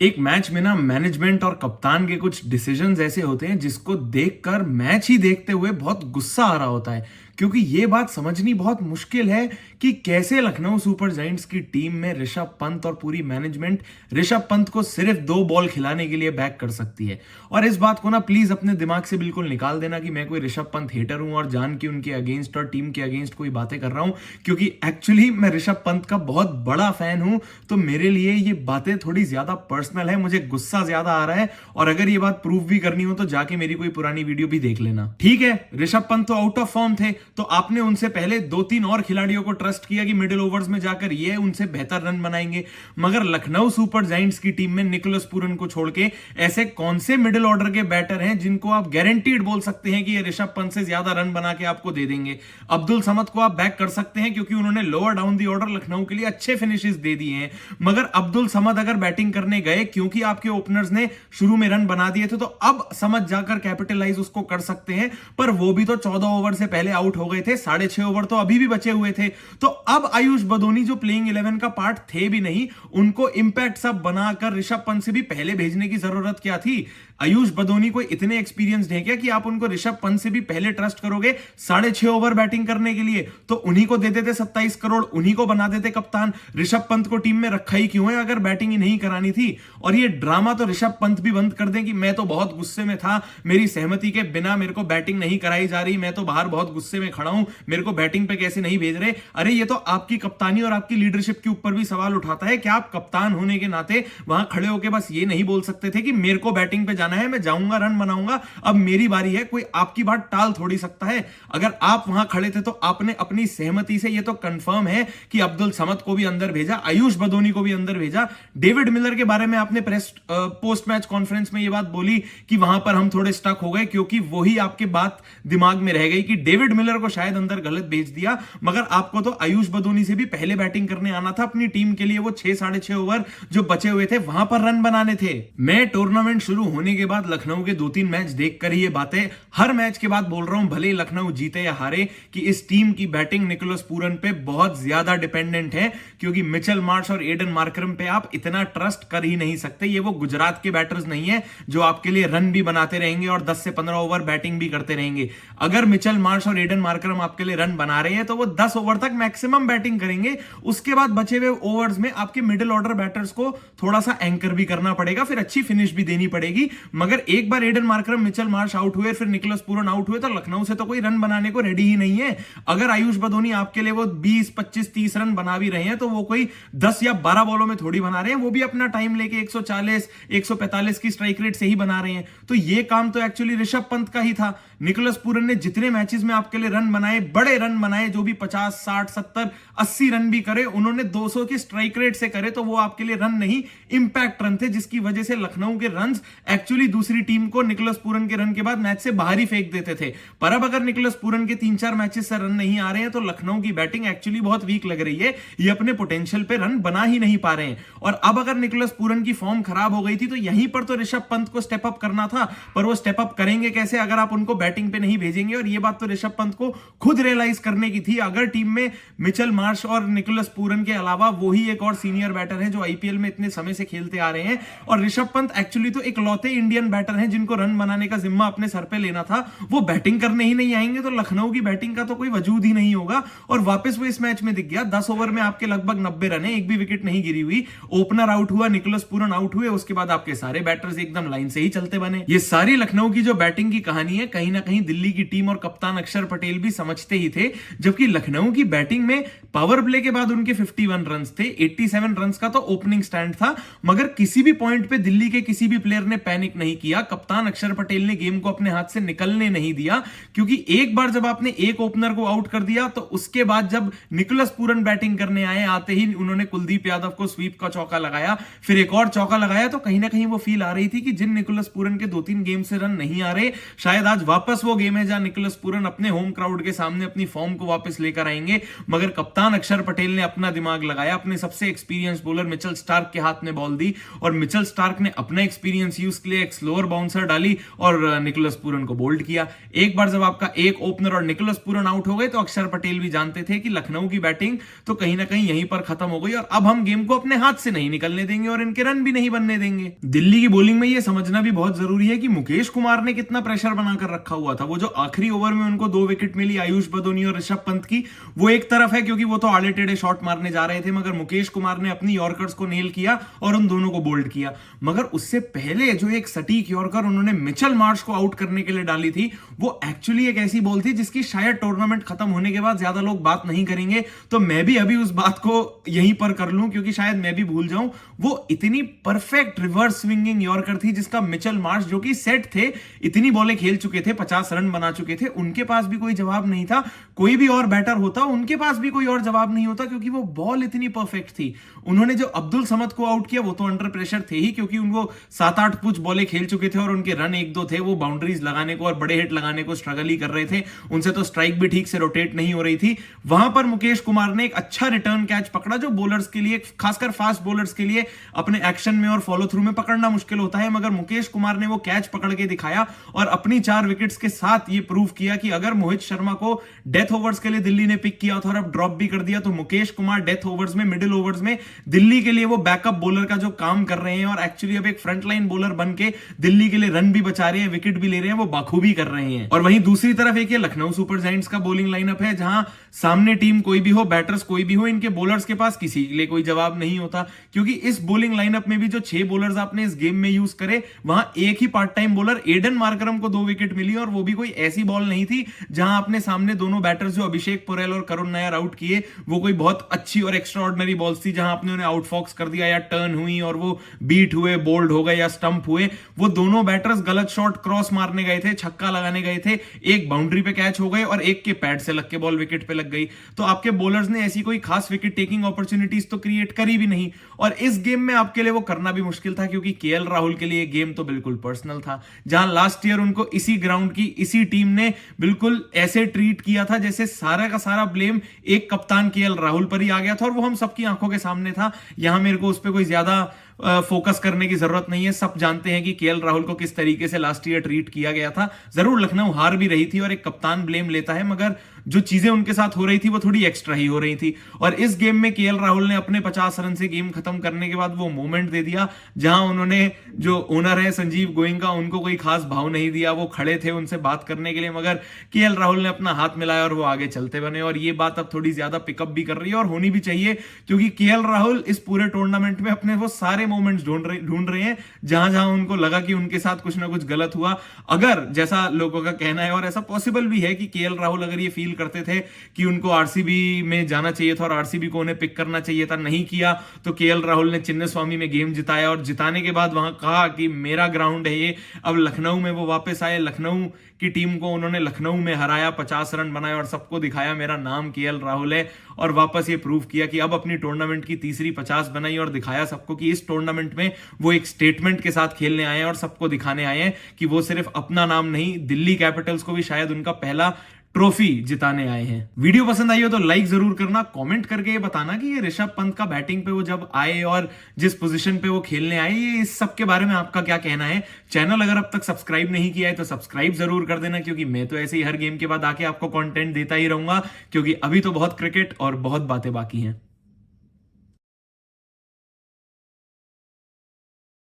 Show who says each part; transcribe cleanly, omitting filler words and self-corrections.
Speaker 1: एक मैच में ना मैनेजमेंट और कप्तान के कुछ डिसीजंस ऐसे होते हैं जिसको देखकर मैच ही देखते हुए बहुत गुस्सा आ रहा होता है। क्योंकि ये बात समझनी बहुत मुश्किल है कि कैसे लखनऊ सुपर जायंट्स की टीम में ऋषभ पंत और पूरी मैनेजमेंट ऋषभ पंत को सिर्फ 2 बॉल खिलाने के लिए बैक कर सकती है। और इस बात को ना प्लीज अपने दिमाग से बिल्कुल निकाल देना कि मैं कोई ऋषभ पंत हेटर हूं और जान के उनके अगेंस्ट और टीम के अगेंस्ट कोई बातें कर रहा हूं, क्योंकि एक्चुअली मैं ऋषभ पंत का बहुत बड़ा फैन हूं। तो मेरे लिए ये बातें थोड़ी ज्यादा पर्सनल है, मुझे गुस्सा ज्यादा आ रहा है। और अगर ये बात प्रूव भी करनी हो तो जाके मेरी कोई पुरानी वीडियो भी देख लेना। ठीक है, ऋषभ पंत तो आउट ऑफ फॉर्म थे, तो आपने उनसे पहले 2-3 और खिलाड़ियों को ट्रस्ट किया कि मिडिल ओवर्स में जाकर ये उनसे बेहतर रन बनाएंगे। मगर लखनऊ सुपर जायंट्स की टीम में निकोलस पूरन को छोड़ के ऐसे कौन से मिडिल ऑर्डर के बैटर हैं जिनको आप गारंटीड बोल सकते हैं कि ये ऋषभ पंत से ज्यादा रन बना के आपको दे देंगे? अब्दुल समद को आप बैक कर सकते हैं क्योंकि उन्होंने lower down the order Lucknow के लिए अच्छे फिनिशेस दे दिए हैं। मगर अब्दुल समद अगर बैटिंग करने गए, क्योंकि आपके ओपनर्स ने शुरू में रन बना दिए थे, तो अब समझ जाकर कैपिटलाइज उसको कर सकते हैं। पर वो भी तो 14 ओवर से पहले आउट हो गए थे, 6.5 ओवर तो अभी भी बचे हुए थे। तो अब आयुष बदोनी जो प्लेइंग 11 का पार्ट थे भी नहीं, उनको इंपैक्ट सब बनाकर ऋषभ पंत से भी पहले भेजने की जरूरत क्या थी? आयुष बदोनी को इतने एक्सपीरियंस्ड है क्या कि आप उनको ऋषभ पंत से भी पहले ट्रस्ट करोगे 6.5 ओवर बैटिंग करने के लिए? तो उन्हीं को दे देते 27 करोड़, उन्हीं को बना देते कप्तान। ऋषभ पंत को टीम में रखा ही क्यों है अगर बैटिंग ही नहीं करानी थी? और ये ड्रामा तो ऋषभ पंत भी बंद कर दें कि मैं तो बहुत गुस्से में था, मेरी सहमति के बिना मेरे को बैटिंग नहीं कराई जा रही, मैं तो बाहर बहुत गुस्से में खड़ा हूं, मेरे को बैटिंग पे कैसे नहीं भेज रहे। अरे ये तो आपकी कप्तानी और आपकी लीडरशिप के ऊपर भी सवाल उठाता है। क्या आप कप्तान होने के नाते वहां खड़े होकर बस ये नहीं बोल सकते थे कि मेरे को बैटिंग पे जाना है, मैं जाऊंगा, रन बनाऊंगा, अब मेरी बारी है? कोई आपकी बात टाल थोड़ी सकता है। अगर आप वहां खड़े थे तो आपने अपनी सहमति से, ये तो कंफर्म है कि अब्दुल समद को भी अंदर भेजा, आयुष बदोनी को भी अंदर भेजा। डेविड मिलर के बारे में आपने प्रेस पोस्ट मैच कॉन्फ्रेंस में ये बात बोली कि वहां पर हम थोड़े स्टक हो गए, क्योंकि वही आपके बात दिमाग में रह गई कि डेविड मिलर को शायद अंदर गलत भेज दिया। मगर आपको तो आयुष बदोनी से भी पहले बैटिंग करने आना था अपनी टीम के लिए। वो 6-6.5 ओवर जो बचे हुए थे वहां पर रन बनाने थे। मैं टूर्नामेंट शुरू होने के बाद लखनऊ के 2-3 मैच देखकर ये बातें हर मैच के बाद बोल रहा हूं, भले लखनऊ जीते या हारे, कि इस टीम की बैटिंग निकोलस पूरन पे बहुत ज्यादा डिपेंडेंट है। क्योंकि मिचेल मार्श और एडन मार्करम पे आप इतना ट्रस्ट कर ही नहीं सकते। ये वो गुजरात के बैटर्स नहीं है जो आपके लिए रन भी बनाते रहेंगे और 10 से 15 ओवर बैटिंग भी करते रहेंगे। अगर मिचेल मार्श और एडन मार्करम आपके लिए रन बना रहे हैं तो वो 10 ओवर तक मैक्सिमम बैटिंग करेंगे। उसके बाद बचे हुए ओवर्स में आपके मिडिल ऑर्डर बैटर्स को थोड़ा सा एंकर भी करना पड़ेगा, फिर अच्छी फिनिश भी देनी पड़ेगी। मगर एक बार Aiden Markram, Mitchell Marsh out हुए, फिर निकोलस पूरन आउट हुए, तो लखनऊ से तो कोई रन बनाने को रेडी ही नहीं है। अगर आयुष बदोनी आपके लिए वो 20, 25, 30 रन बना भी रहे हैं तो वो कोई 10 या 12 बॉलों में थोड़ी बना रहे हैं, वो भी अपना टाइम लेके 140, 145 की स्ट्राइक रेट से ही बना रहे हैं। तो ये काम तो एक्चुअली ऋषभ पंत का ही था। निकोलस पूरन ने जितने मैचेस में आपके लिए रन बनाए, बड़े रन बनाए, जो भी 50, 60, 70, 80 रन भी करे, उन्होंने 200 की स्ट्राइक रेट से करे, तो वो आपके लिए रन नहीं, इंपैक्ट रन थे, जिसकी वजह से लखनऊ के रन्स एक्चुअली दूसरी टीम को निकोलस पूरन के रन के बाद मैच से बाहर ही फेंक देते थे। पर अब अगर निकोलस पूरन के 3-4 मैचेस से रन नहीं आ रहे हैं तो लखनऊ की बैटिंग एक्चुअली बहुत वीक लग रही है। ये अपने पोटेंशियल पे रन बना ही नहीं पा रहे हैं। और अब अगर निकोलस पूरन की फॉर्म खराब हो गई थी तो यहीं पर तो ऋषभ पंत को स्टेप अप करना था। पर वो स्टेप अप करेंगे कैसे अगर आप उनको बैटिंग पे नहीं भेजेंगे? और ये बात तो ऋषभ पंत को खुद रियलाइज करने की थी। अगर टीम में मिचेल मार्श और निकोलस पूरन के अलावा वही एक और सीनियर बैटर है जो आईपीएल में इतने समय से खेलते आ रहे हैं, और ऋषभ पंत एक्चुअली तो एक लौते इंडियन बैटर हैं जिनको रन बनाने का जिम्मा अपने सर पे लेना था, वो बैटिंग करने ही नहीं आएंगे तो लखनऊ की बैटिंग का तो कोई वजूद ही नहीं होगा। और वापस वो इस मैच में दिख गया। 10 ओवर में आपके लगभग 90 रन है, एक भी विकेट नहीं गिरी हुई। ओपनर आउट हुआ, निकोलस पूरन आउट हुए, उसके बाद आपके सारे बैटर्स एकदम लाइन से ही चलते बने। ये सारी लखनऊ की जो बैटिंग की कहानी है, कहीं ना कहीं दिल्ली की टीम और कप्तान अक्षर पटेल भी समझते ही थे। जबकि लखनऊ की बैटिंग में पावर प्ले के बाद उनके 51 रन थे, 87 रन का तो ओपनिंग स्टैंड था। मगर किसी भी पॉइंट पे दिल्ली के किसी भी प्लेयर ने पैनिक नहीं किया। कप्तान अक्षर पटेल ने गेम को अपने हाथ से निकलने नहीं दिया। क्योंकि एक बार जब आपने एक ओपनर को आउट कर दिया तो उसके बाद जब निकोलस पूरन बैटिंग करने आए, आते ही उन्होंने कुलदीप यादव को स्वीप का चौका लगाया, फिर एक और चौका लगाया। तो कहीं ना कहीं वो फील आ रही थी कि जिन निकोलस पूरन के 2-3 गेम से रन नहीं आ रहे, शायद आज वापस वापस वो गेम है जहां निकोलस पूरन अपने होम क्राउड के सामने अपनी फॉर्म को वापस लेकर आएंगे, मगर कप्तान अक्षर पटेल ने अपना दिमाग लगाया, अपने सबसे एक्सपीरियंस बॉलर मिचेल स्टार्क के हाथ में बॉल दी और मिचेल स्टार्क ने अपना एक्सपीरियंस यूज के लिए एक स्लोअर बाउंसर डाली और निकोलस पूरन को बोल्ड किया। एक बार जब आपका एक ओपनर और निकोलस पूरन आउट हो गए तो अक्षर पटेल भी जानते थे कि लखनऊ की बैटिंग तो कहीं ना कहीं यहीं पर खत्म हो गई और अब हम गेम को अपने हाथ से नहीं निकलने देंगे और इनके रन भी नहीं बनने देंगे। दिल्ली की बॉलिंग में यह समझना भी बहुत जरूरी है कि मुकेश कुमार ने कितना प्रेशर बनाकर रखा हुआ था। वो जो आखिरी ओवर में उनको 2 विकेट मिली आयुष बदोनी और ऋषभ पंत की, वो एक तरफ है क्योंकि वो तो आड़े टेढ़े शॉट मारने जा रहे थे, मगर मुकेश कुमार ने अपनी यॉर्कर्स को नेल किया और उन दोनों को बोल्ड किया। मगर उससे पहले जो एक सटीक यॉर्कर उन्होंने मिचेल मार्श को आउट करने के लिए डाली थी, वो एक्चुअली एक ऐसी बॉल थी जिसकी शायद टूर्नामेंट खत्म होने के बाद ज्यादा लोग बात नहीं करेंगे, तो मैं भी अभी उस बात को यहीं पर कर लूं क्योंकि शायद मैं भी भूल जाऊं। वो इतनी परफेक्ट रिवर्स स्विंगिंग यॉर्कर थी जिसका मिचेल मार्श जो कि सेट थे, इतनी बॉलें खेल चुके थे, 50 रन बना चुके थे, उनके पास भी कोई जवाब नहीं था। कोई भी और बैटर होता उनके पास भी कोई और जवाब नहीं होता क्योंकि वो बॉल इतनी परफेक्ट थी। उन्होंने जो अब्दुल समद को आउट किया वो तो अंडर प्रेशर थे ही क्योंकि उनको 7-8 कुछ बॉलें खेल चुके थे और उनके रन 1-2 थे, वो बाउंड्रीज लगाने को और बड़े हिट लगाने को स्ट्रगल ही कर रहे थे, उनसे तो स्ट्राइक भी ठीक से रोटेट नहीं हो रही थी। वहां पर मुकेश कुमार ने एक अच्छा रिटर्न कैच पकड़ा जो बॉलर्स के लिए, खासकर फास्ट बॉलर्स के लिए अपने एक्शन में और फॉलो थ्रू में पकड़ना मुश्किल होता है, मगर मुकेश कुमार ने वो कैच पकड़ के दिखाया और अपनी 4 विकेट्स के साथ ये प्रूव किया कि अगर मोहित शर्मा को डेथ ओवर्स के लिए दिल्ली ने पिक किया था और अब ड्रॉप भी कर दिया, तो मुकेश कुमार डेथ ओवर्स में, मिडिल ओवर्स में दिल्ली के लिए वो बैकअप बॉलर का जो काम कर रहे हैं और एक्चुअली अब एक फ्रंटलाइन बॉलर बन के दिल्ली के लिए रन भी बचा रहे हैं, विकेट भी ले रहे हैं, वो बाखूबी कर रहे हैं। और वहीं दूसरी तरफ एक ये लखनऊ सुपर जायंट्स का बॉलिंग लाइनअप है जहां सामने टीम कोई भी हो, बैटर्स कोई भी हो, इनके बॉलर्स के पास किसी के लिए कोई जवाब नहीं होता क्योंकि इस बॉलिंग लाइनअप में भी जो 6 बॉलर्स आपने इस गेम में यूज करे, वहां एक ही part time bowler Aiden Markram को 2 विकेट मिली और वो भी कोई ऐसी बॉल नहीं थी जहां आपने सामने दोनों बैटर्स जो अभिषेक पुरेल और करुण नायर आउट किए, वो कोई बहुत अच्छी और एक्स्ट्राऑर्डिनरी बॉल्स थी जहां आपने उन्हें आउटफॉक्स कर दिया या टर्न हुई और वो बीट हुए, बोल्ड हो गए या स्टंप हुए। वो दोनों बैटर्स गलत शॉट क्रॉस मारने गए थे, छक्का लगाने गए थे, एक बाउंड्री पे कैच हो गए और एक के पैड से लग के बॉल विकेट पे लग गई। तो आपके बॉलर्स ने ऐसी कोई खास विकेट टेकिंग अपॉर्चुनिटीज तो क्रिएट करी भी नहीं और इस गेम में आपके लिए वो करना भी मुश्किल था क्योंकि केएल राहुल के लिए गेम तो बिल्कुल पर्सनल था, जहां लास्ट ईयर उनको इसी ग्राउंड की इसी टीम ने बिल्कुल ऐसे ट्रीट किया था जैसे सारा का सारा ब्लेम एक कप्तान केएल राहुल पर ही आ गया था और वो हम सबकी आंखों के सामने था। यहां मेरे को उस पर कोई ज्यादा फोकस करने की जरूरत नहीं है, सब जानते हैं कि केएल राहुल को किस तरीके से लास्ट ईयर ट्रीट किया गया था। जरूर लखनऊ हार भी रही थी और एक कप्तान ब्लेम लेता है, मगर जो चीजें उनके साथ हो रही थी वो थोड़ी एक्स्ट्रा ही हो रही थी। और इस गेम में केएल राहुल ने अपने 50 रन से गेम खत्म करने के बाद वो मोमेंट दे दिया जहां उन्होंने, जो ओनर है संजीव गोयनका, उनको कोई खास भाव नहीं दिया। वो खड़े थे उनसे बात करने के लिए, मगर केएल राहुल ने अपना हाथ मिलाया और वो आगे चलते बने और ये बात अब थोड़ी ज्यादा पिकअप भी कर रही है और होनी भी चाहिए क्योंकि केएल राहुल इस पूरे टूर्नामेंट में अपने वो सारे मोमेंट्स ढूंढ रहे हैं जहां जहां उनको लगा कि उनके साथ कुछ ना कुछ गलत हुआ। अगर जैसा लोगों का कहना है और ऐसा पॉसिबल भी है कि केएल राहुल अगर ये फील करते थे कि उनको आरसीबी में जाना चाहिए था और आरसीबी को उन्हें पिक करना चाहिए था, नहीं किया, तो केएल राहुल ने चिन्नस्वामी में गेम जिताया और जिताने के बाद वहां कहा कि मेरा ग्राउंड है ये। अब लखनऊ में वो वापस आए, लखनऊ की टीम को उन्होंने लखनऊ में हराया, 50 रन बनाए और सबको दिखाया मेरा नाम केएल राहुल है और वापस ये प्रूव किया कि अब अपनी टूर्नामेंट की तीसरी 50 बनाई और दिखाया सबको कि इस टूर्नामेंट में वो एक स्टेटमेंट के साथ खेलने आए हैं और सबको दिखाने आए हैं कि वो सिर्फ अपना नाम नहीं, दिल्ली कैपिटल्स को भी शायद उनका पहला ट्रॉफी जिताने आए हैं। वीडियो पसंद आई हो तो लाइक जरूर करना, कमेंट करके ये बताना कि ये ऋषभ पंत का बैटिंग पे वो जब आए और जिस पोजीशन पे वो खेलने आए, ये इस सब के बारे में आपका क्या कहना है। चैनल अगर अब तक सब्सक्राइब नहीं किया है तो सब्सक्राइब जरूर कर देना क्योंकि मैं तो ऐसे ही हर गेम के बाद आके आपको कंटेंट देता ही रहूंगा क्योंकि अभी तो बहुत क्रिकेट और बहुत बातें बाकी हैं।